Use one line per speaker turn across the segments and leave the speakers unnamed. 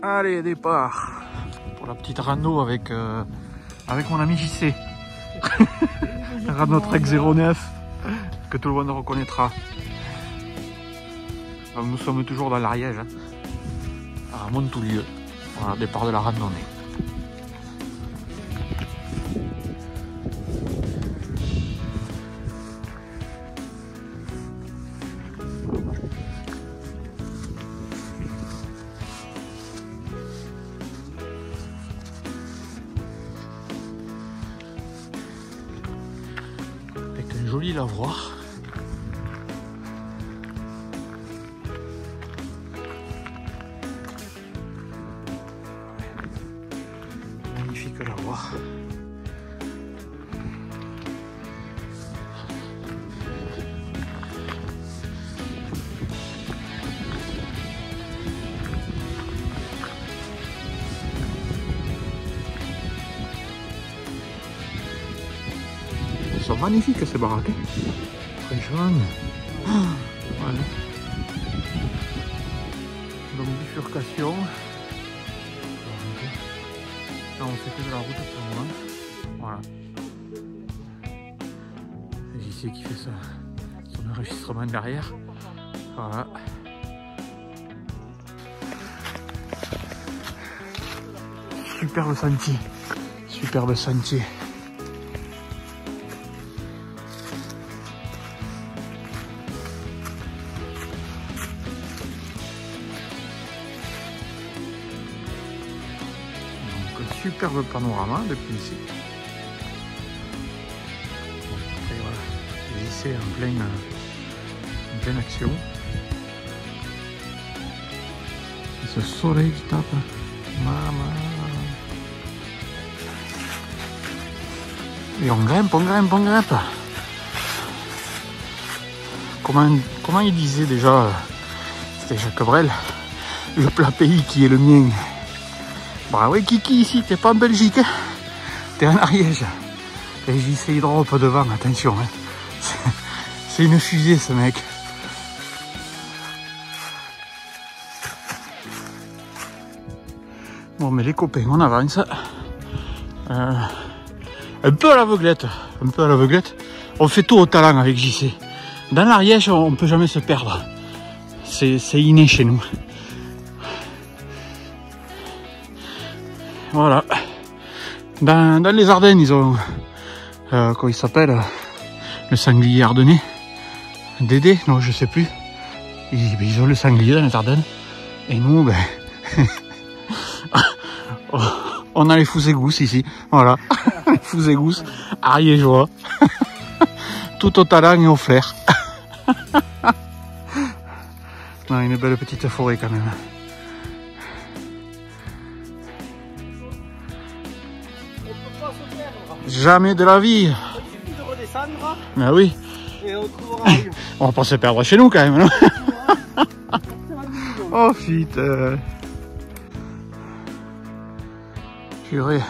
Allez, départ pour la petite rando avec mon ami JC. Notre Trek 09 que tout le monde reconnaîtra. Donc, nous sommes toujours dans l'Ariège, hein, à Montoulieu. Voilà, départ de la randonnée. Avec un joli lavoir. Magnifique lavoir. Ils sont magnifiques ces baraques, hein. Franchement. Voilà. Donc bifurcation. Là on fait que de la route pour le moment. Voilà. JC qui fait son enregistrement derrière. Voilà. Superbe sentier. Superbe sentier. Superbe panorama depuis ici. Et voilà, JC en pleine action. Et ce soleil qui tape. Maman. Et on grimpe, on grimpe, on grimpe. Comment il disait déjà, c'était Jacques Brel, le plat pays qui est le mien. Bah ouais Kiki, ici t'es pas en Belgique, hein, t'es en Ariège. Et JC il drop devant, attention, hein. C'est une fusée ce mec. Bon mais les copains, on avance. Un peu à l'aveuglette, On fait tout au talent avec JC. Dans l'Ariège, on peut jamais se perdre. C'est inné chez nous. Voilà. Dans les Ardennes, ils ont... comment il s'appelle, le sanglier ardennais. Dédé, non, je sais plus. Ils ont le sanglier dans les Ardennes. Et nous, ben... on a les fous et gousses ici. Voilà. Les fous et gousses ariégeois. Tout au talent et au flair. Non, une belle petite forêt quand même. Jamais de la vie.
Il suffit de redescendre.
Mais oui.
Et on trouvera rien.
On va pas se perdre chez nous quand même, non? Oh putain. Purée.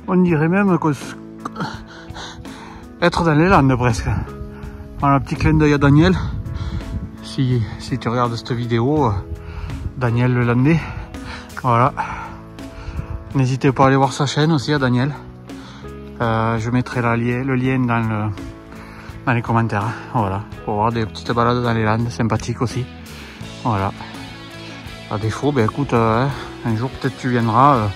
On dirait même qu'on être dans les Landes presque. Voilà, un petit clin d'œil à Daniel. Si tu regardes cette vidéo, Daniel le Landais. Voilà. N'hésitez pas à aller voir sa chaîne aussi à Daniel. Je mettrai le lien dans les commentaires. Voilà, pour voir des petites balades dans les Landes, sympathiques aussi. Voilà. À défaut, ben écoute, un jour peut-être tu viendras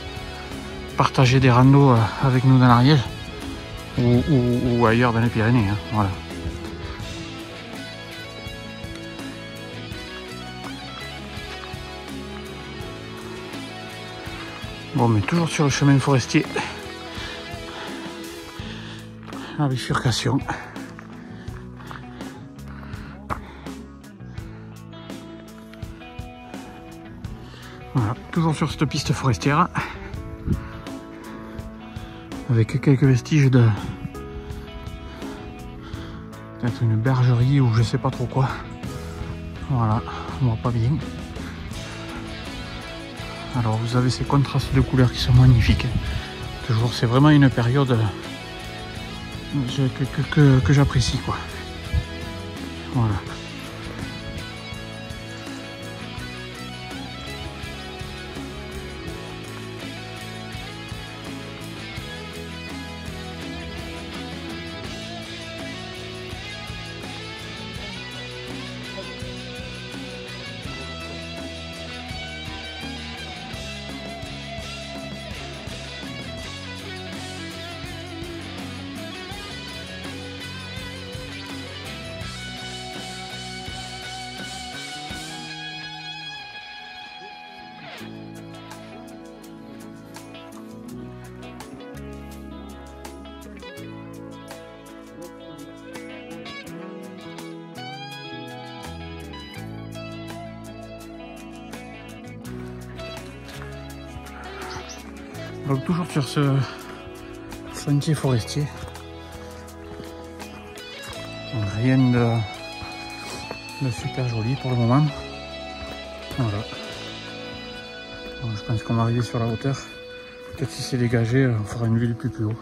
partager des randos avec nous dans l'Ariège ou ailleurs dans les Pyrénées. Hein. Voilà. Bon, mais toujours sur le chemin forestier. La bifurcation. Voilà, toujours sur cette piste forestière. Avec quelques vestiges de... peut-être une bergerie ou je sais pas trop quoi. Voilà, on voit pas bien. Alors vous avez ces contrastes de couleurs qui sont magnifiques. Toujours, c'est vraiment une période que j'apprécie quoi. Voilà. Donc toujours sur ce sentier forestier. Donc, rien de super joli pour le moment. Voilà. Donc, je pense qu'on va arriver sur la hauteur. Peut-être si c'est dégagé, on fera une vue plus haut.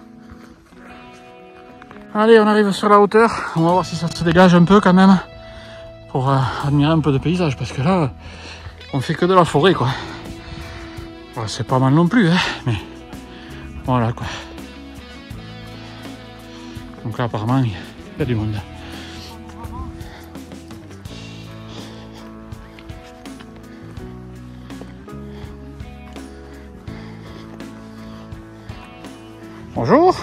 Allez, on arrive sur la hauteur. On va voir si ça se dégage un peu quand même. Pour admirer un peu de paysage. Parce que là, on fait que de la forêt quoi. Bon, c'est pas mal non plus, hein, mais voilà quoi. Donc là apparemment il y a du monde. Bonjour.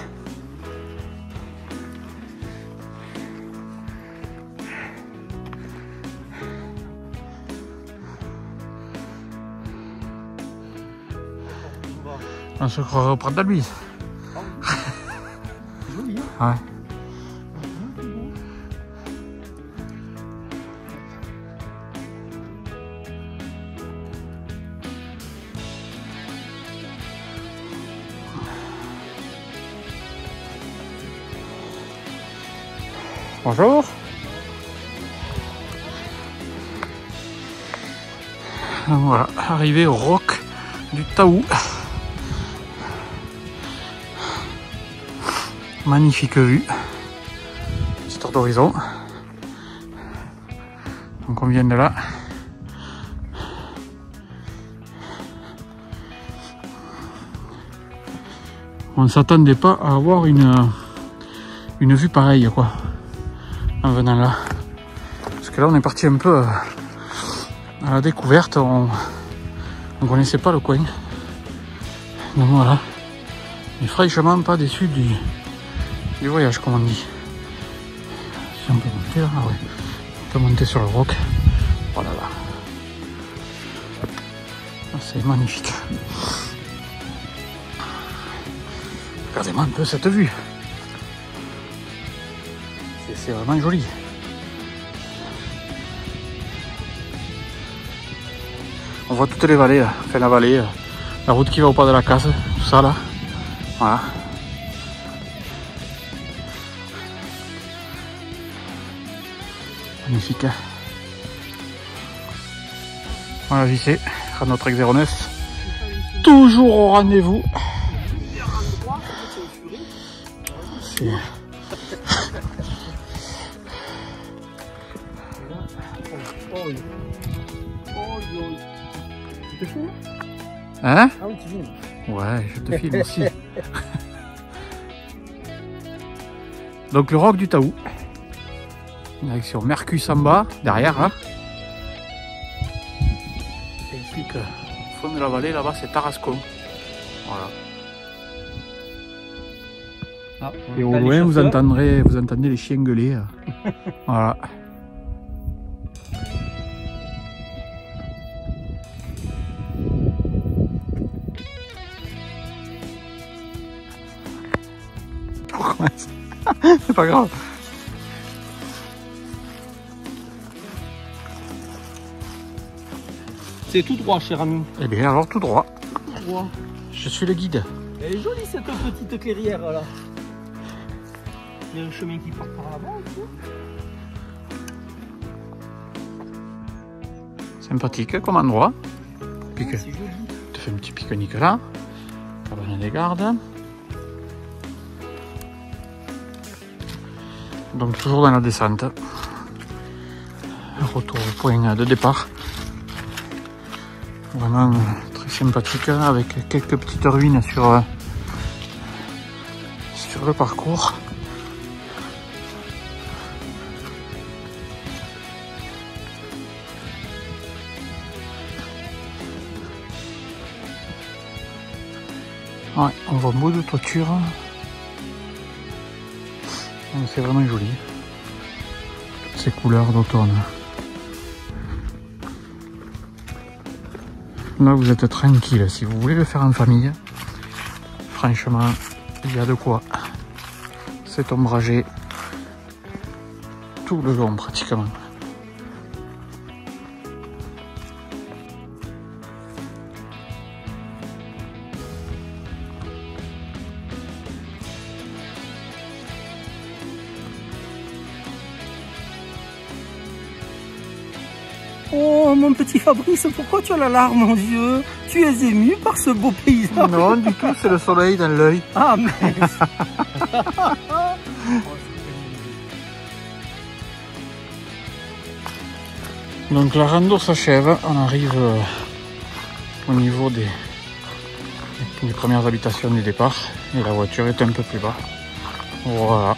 On se croirait au Prat d'Albise.
Joli, hein?
Ouais. Bonjour. Donc voilà, arrivé au roc du Taou. Magnifique vue. Petit tour d'horizon. Donc on vient de là. On ne s'attendait pas à avoir une vue pareille quoi. En venant là. Parce que là on est parti un peu à la découverte. On connaissait pas le coin. Donc voilà. Mais franchement pas déçu du voyage comme on dit. Si on peut monter là, ah ouais. On peut monter sur le roc. Voilà là. C'est magnifique. Regardez-moi un peu cette vue. C'est vraiment joli. On voit toutes les vallées là. Enfin la vallée, la route qui va au pas de la Casse, tout ça là. Voilà. Magnifique. Voilà, j'y sais, notre X09. Toujours au rendez-vous. C'est...
Tu te filmes?
Hein?
Ah oui, tu filmes.
Ouais, je te filme aussi. Donc le roc du Taou. Direction Mercus en bas, derrière là. Ainsi que au fond de la vallée, là-bas, c'est Tarascon. Voilà.
Ah,
et au loin, vous entendez les chiens gueuler. Voilà. Pourquoi? C'est pas grave.
C'est tout droit, cher ami.
Eh bien, alors tout droit.
Tout droit.
Je suis le guide.
Elle est jolie cette petite clairière là. Il y a un chemin qui part par là-bas et tout.
Sympathique comme endroit. Pique.
C'est joli.
Tu fais un petit pique-nique là. Cabane des gardes. Donc toujours dans la descente. Retour au point de départ. Vraiment très sympathique avec quelques petites ruines sur le parcours. Ouais, on voit beaucoup de toitures. C'est vraiment joli. Toutes ces couleurs d'automne. Là vous êtes tranquille, si vous voulez le faire en famille, franchement il y a de quoi. C'est ombragé tout le long pratiquement.
Oh, mon petit Fabrice, pourquoi tu as la larme, mon Dieu? Tu es ému par ce beau paysage?
Non, du tout, c'est le soleil dans l'œil.
Ah, mince.
Donc la rando s'achève, on arrive au niveau des premières habitations du départ et la voiture est un peu plus bas. Voilà.